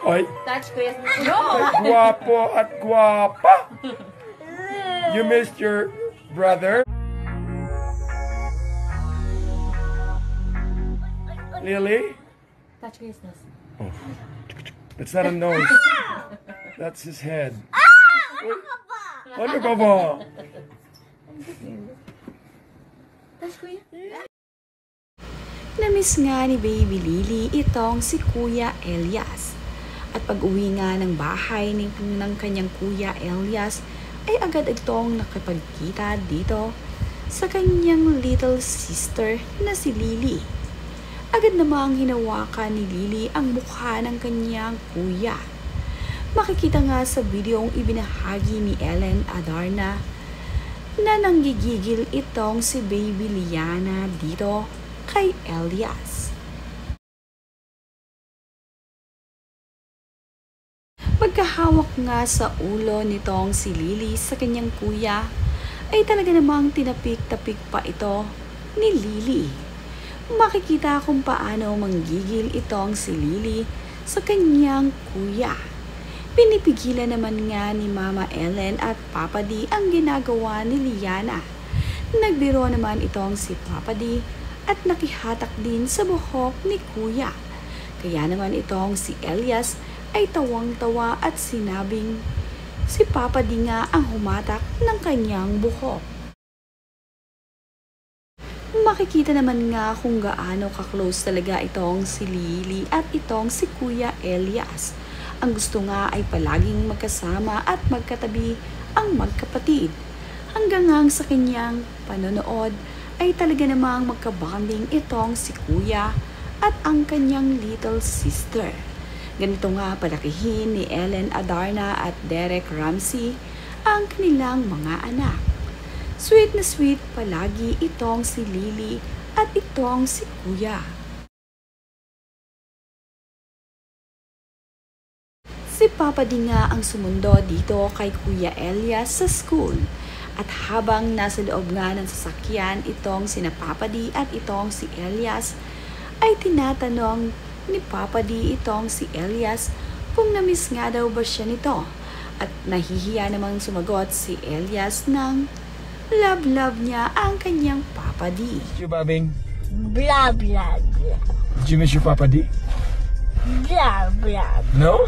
Oy, Touch ko yan. No! guwapo at guwapa. You missed your brother? Lily? Touch ko yan. Oh. That's not a nose. That's his head. Ano ka ba? Touch ko yan. Namiss nga ni Baby Lily itong si Kuya Elias. At pag-uwi nga ng bahay ng kanyang Kuya Elias, ay agad itong nakipagkita dito sa kanyang little sister na si Lily. Agad namang hinawakan ni Lily ang mukha ng kanyang kuya. Makikita nga sa videong ibinahagi ni Ellen Adarna na nanggigigil itong si Baby Liana dito kay Elias. Pagkahawak nga sa ulo nitong si Lily sa kanyang kuya, ay talaga namang tinapik-tapik pa ito ni Lily. Makikita kung paano manggigil itong si Lily sa kanyang kuya. Pinipigilan naman nga ni Mama Ellen at Papa D ang ginagawa ni Liana. Nagbiro naman itong si Papa D at nakihatak din sa buhok ni Kuya. Kaya naman itong si Elias ay tawang-tawa at sinabing si Papa D nga ang humatak ng kanyang buhok. Makikita naman nga kung gaano ka-close talaga itong si Lily at itong si Kuya Elias. Ang gusto nga ay palaging magkasama at magkatabi ang magkapatid. Hanggang nga sa kanyang panonood ay talaga namang magkabanding itong si Kuya at ang kanyang little sister. Ganito nga palakihin ni Ellen Adarna at Derek Ramsey ang kanilang mga anak. Sweet na sweet palagi itong si Lily at itong si Kuya. Si Papa D nga ang sumundo dito kay Kuya Elias sa school. At habang nasa loob nga ng sasakyan itong sina Papa D at itong si Elias, ay tinatanong ni Papa D itong si Elias kung namiss nga daw ba siya nito. At nahihiya namang sumagot si Elias ng love niya ang kanyang Papa D. You, Babing? Blah, blah, blah. Did you miss your Papa D? Blah, blah, No?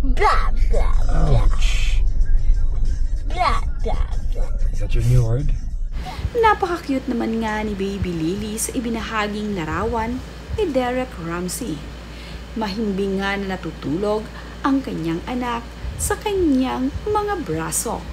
blah, blah, blah, Ouch. blah, blah, blah. Is that your new word? Napaka-cute naman nga ni Baby Lily sa ibinahaging larawan ni Derek Ramsey. Mahimbing nga na natutulog ang kanyang anak sa kanyang mga braso.